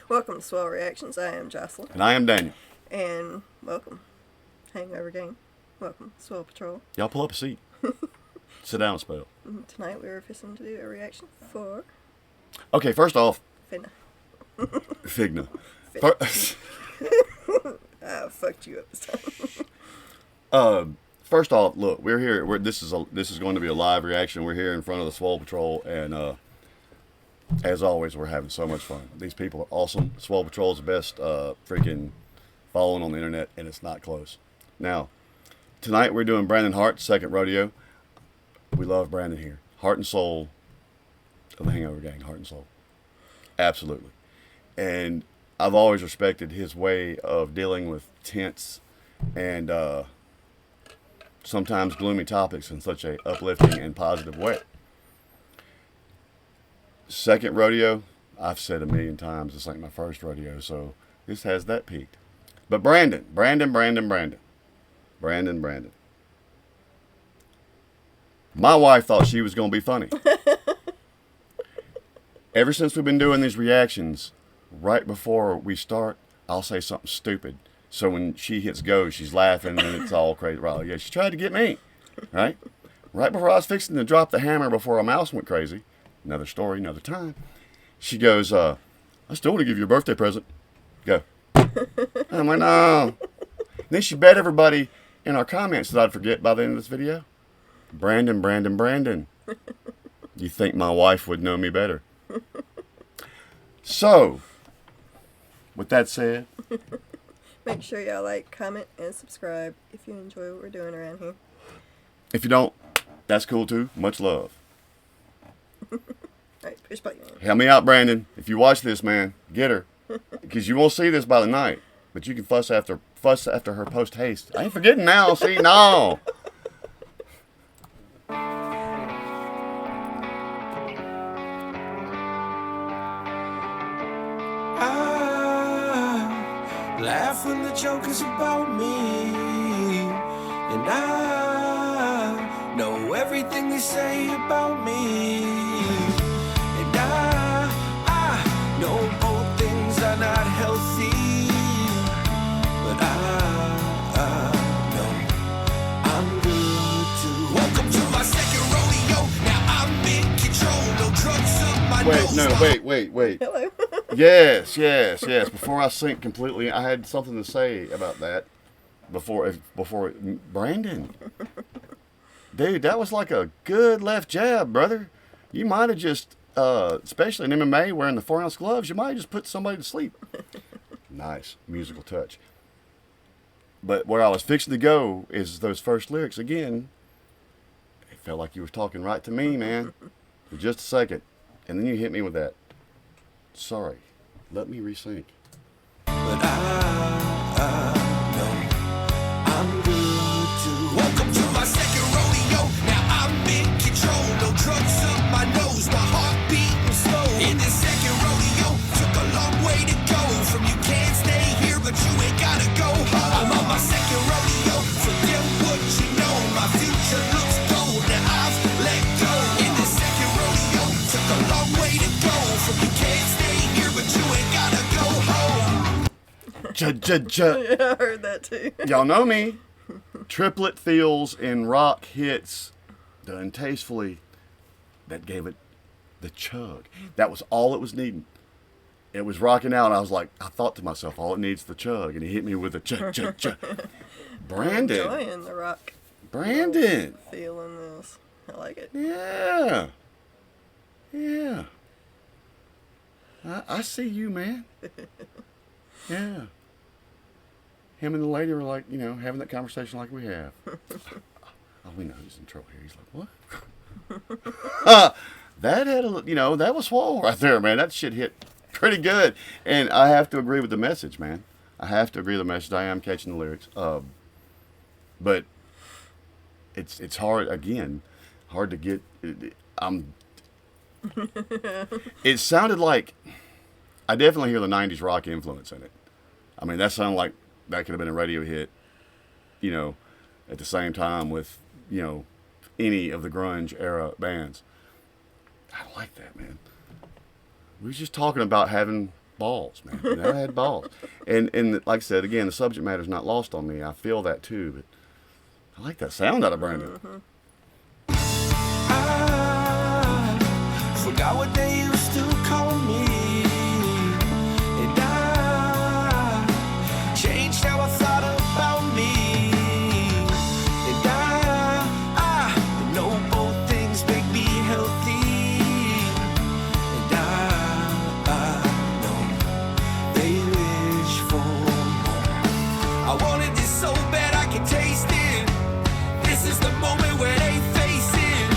Welcome to Swell Reactions. I am Jocelyn. And I am Daniel. And welcome, Hangover Gang. Welcome, Swell Patrol. Y'all pull up a seat. Sit down and spell. Tonight we are fixing to do a reaction for... Okay, first off... Figna. Figna. I fucked you up this time. First off, look, we're here. This is going to be a live reaction. We're here in front of the Swole Patrol, and as always, we're having so much fun. These people are awesome. Swole Patrol is the best freaking following on the internet, and it's not close. Now, tonight we're doing Brandon Hart, second rodeo. We love Brandon here. Heart and soul of the Hangover Gang. Heart and soul. Absolutely. And I've always respected his way of dealing with tense and sometimes gloomy topics in such a uplifting and positive way. Second rodeo, I've said a million times, it's like my first rodeo, so this has that peaked. But Brandon. My wife thought she was going to be funny. Ever since we've been doing these reactions, right before we start, I'll say something stupid. So when she hits go, she's laughing and it's all crazy. Right? Yeah, she tried to get me, right? Right before I was fixing to drop the hammer before a mouse went crazy. Another story, another time. She goes, I still want to give you a birthday present. Go. I'm like, no. Then she bet everybody in our comments that I'd forget by the end of this video. Brandon. You think my wife would know me better? So, with that said, make sure y'all like, comment, and subscribe if you enjoy what we're doing around here. If you don't, that's cool too. Much love. Alright, push button. Help me out, Brandon. If you watch this, man, get her. Because you won't see this by the night. But you can fuss after her post haste. I ain't forgetting now. See, no. Laugh when the joke is about me, and I know everything they say about me, and I know both things are not healthy, but I know I'm good too. Welcome to my second rodeo. Now I'm in control. No drugs up my nose. Wait. Hello. Yes. Before I sink completely, I had something to say about that. Before Brandon. Dude, that was like a good left jab, brother. You might have just, especially in MMA, wearing the 4-ounce gloves, you might have just put somebody to sleep. Nice musical touch. But where I was fixing to go is those first lyrics again. It felt like you were talking right to me, man. For just a second. And then you hit me with that. Sorry, let me resync. But I know I'm good too. Welcome to my second rodeo. Now I'm in control. No drugs up my nose. My heart beating slow. In this second rodeo, took a long way to go. From you can't stay here, but you ain't gotta go home. I'm on my second rodeo. Forget what you know. My future looks gold. Now I've let go. In this second rodeo, took a long way to go. From you can't stay here, but you ain't gotta go home. Yeah, I heard that too. Y'all know me. Triplet feels in rock hits done tastefully. That gave it the chug. That was all it was needing. It was rocking out. I was like, I thought to myself, all it needs is the chug. And he hit me with a chug. Brandon. I'm enjoying the rock. Brandon. Feeling this. I like it. Yeah. I see you, man. Yeah. Him and the lady were like, having that conversation like we have. Oh, we know he's in trouble here. He's like, what? That had that was swole right there, man. That shit hit pretty good. And I have to agree with the message, man. I have to agree with the message. I am catching the lyrics. But it's hard, again, hard to get. It sounded like, I definitely hear the 90s rock influence in it. I mean, that sounded like that could have been a radio hit, at the same time with, any of the grunge era bands. I like that, man. We were just talking about having balls, man. You know, I had balls. And like I said, again, the subject matter is not lost on me. I feel that too, but I like that sound out of Brandon. I forgot what they used to call me, and I changed how I thought about me, and I know both things make me healthy, and I know they wish for more. I wanted this so bad I could taste it. This is the moment where they face it.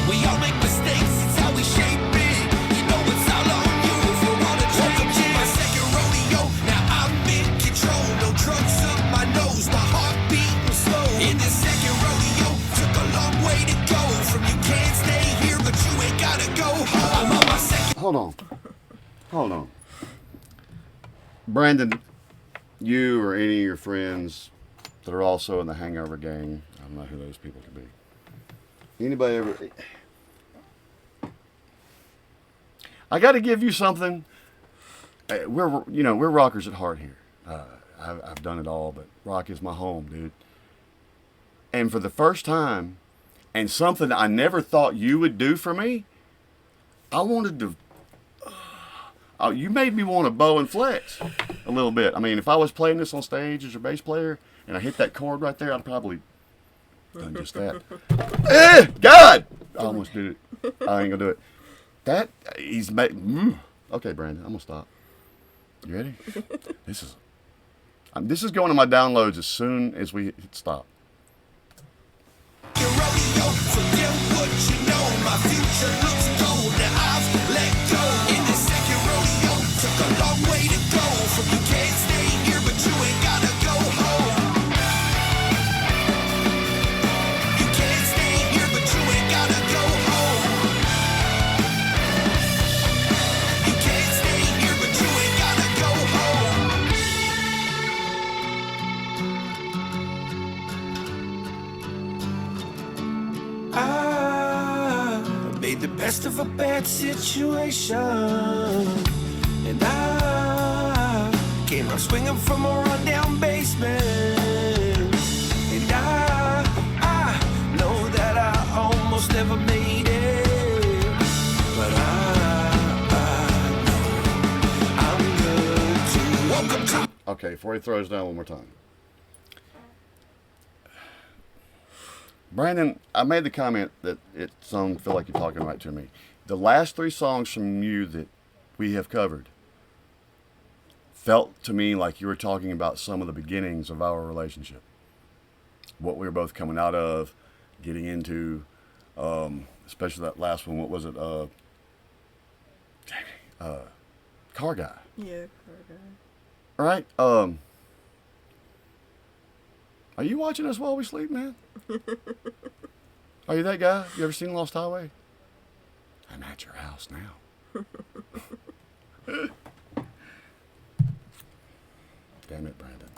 We all make mistakes, it's how we shape it. You know it's all on you if you wanna change it. My second rodeo, now I'm in control. No drugs up my nose, my heart beating slow. In this second rodeo, took a long way to go. From you can't stay here, but you ain't gotta go home. I'm on my second. Hold on. Brandon, you or any of your friends that are also in the Hangover gang, I don't know who those people could be. Anybody ever? I got to give you something. We're rockers at heart here. I've done it all, but rock is my home, dude. And for the first time, and something I never thought you would do for me, I wanted to. You made me want to bow and flex a little bit. I mean, if I was playing this on stage as your bass player and I hit that chord right there, I'd probably done just that. God! I almost did it. I ain't gonna do it. That he's made. Okay, Brandon, I'm gonna stop. You ready? This is going to my downloads as soon as we hit stop. Rodeo, forget what you know. My future looks gold. Now I've let go. In the second rodeo, took a long way to go. From you can't stay here, but you ain't gotta go home. You can't stay here, but you ain't gotta go home. You can't stay here, but you ain't gotta go home. I made the best of a bad situation, and I came out swinging from a rundown basement, and I know that I almost never made it, but I know I'm good too. Welcome to. Okay, before he throws down one more time. Brandon, I made the comment that some feel like you're talking right to me. The last 3 songs from you that we have covered felt to me like you were talking about some of the beginnings of our relationship. What we were both coming out of, getting into, especially that last one. What was it? Car Guy. Yeah, car guy. All right. Are you watching us while we sleep, man? Are you that guy? You ever seen Lost Highway? I'm at your house now. Damn it, Brandon.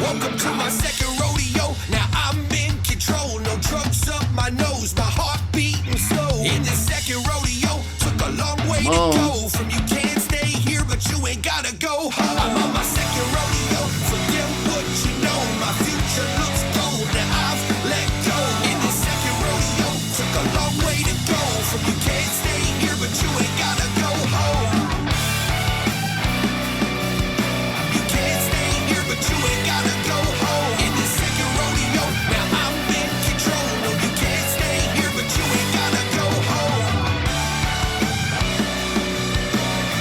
Welcome to my second rodeo. Now I'm in control. No drugs up my nose. My heart beating slow. In this second rodeo, took a long way to go. From you can't stay here, but you ain't gotta go home. I'm on my second rodeo. Forget what you know. My future looks gold. Now I've let go. In this second rodeo, took a long way to go. From you can't stay here, but you ain't gotta go home. You can't stay here, but you ain't gotta go home. In this second rodeo, now I'm in control. No, you can't stay here, but you ain't gotta go home.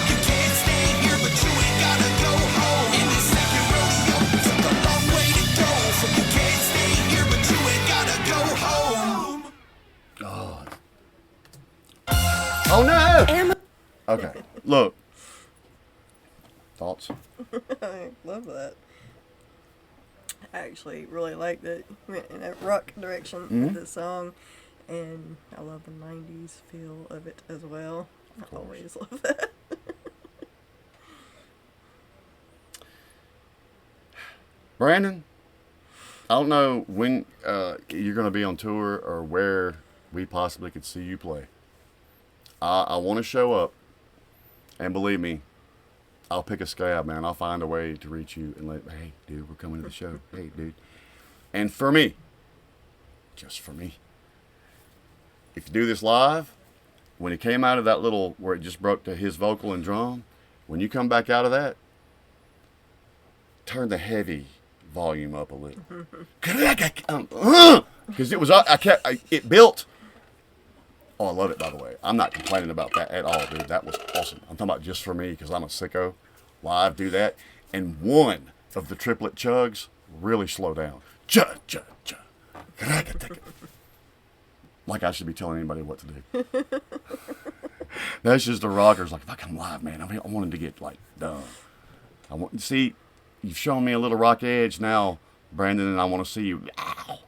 You can't stay here, but you ain't gotta go home. In this second rodeo, took a long way to go. From you can't stay here, but you ain't gotta go home. God. Oh no! Okay, look. Thoughts? I love that. I actually really like that you went in that rock direction with the song, and I love the 90s feel of it as well. I always love that. Brandon, I don't know when you're going to be on tour or where we possibly could see you play. I want to show up, and believe me, I'll pick a scab, man. I'll find a way to reach you and hey, dude, we're coming to the show. Hey, dude. And for me, just for me, if you do this live, when it came out of that little, where it just broke to his vocal and drum, when you come back out of that, turn the heavy volume up a little. Because it was, it built. Oh, I love it, by the way. I'm not complaining about that at all, dude. That was awesome. I'm talking about just for me, because I'm a sicko. Live, do that. And one of the triplet chugs really slow down. Chug, chug, chug. Like I should be telling anybody what to do. That's just the rockers. Like, fuck, I'm live, man. I want him to get, like, done. See, you've shown me a little rock edge now, Brandon, and I want to see you. Ow.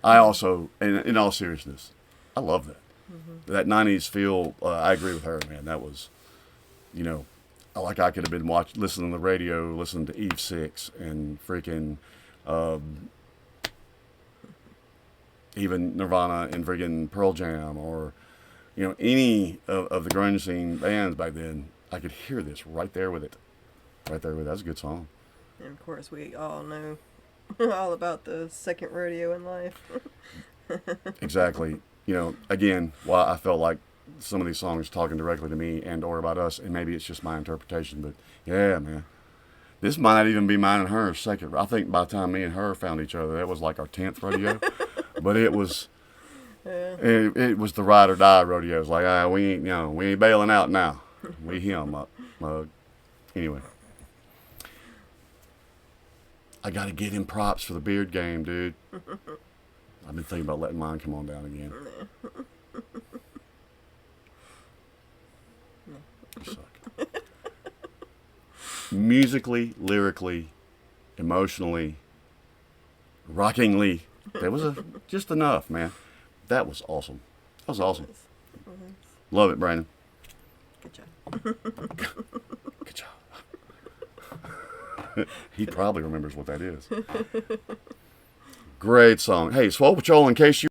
I also, in all seriousness, I love that. Mm-hmm. That 90s feel, I agree with her, man. That was, you know, like I could have been listening to the radio, listening to Eve 6 and freaking, even Nirvana and friggin' Pearl Jam, or, you know, any of the grunge scene bands back then. I could hear this right there with it. Right there with it. That's a good song. And of course, we all know all about the second rodeo in life. Exactly. You know, again, why I felt like some of these songs talking directly to me and or about us, and maybe it's just my interpretation, but yeah, man. This might not even be mine and her second. I think by the time me and her found each other, that was like our 10th rodeo. But it was, it was the ride or die rodeo. It's like, we ain't bailing out now. We him up, mug. Anyway. I got to get him props for the beard game, dude. I've been thinking about letting mine come on down again. You suck. Musically, lyrically, emotionally, rockingly, there was just enough, man. That was awesome. That was awesome. Love it, Brandon. Good job. Good job. He probably remembers what that is. Great song. Hey, Swole Patrol, in case you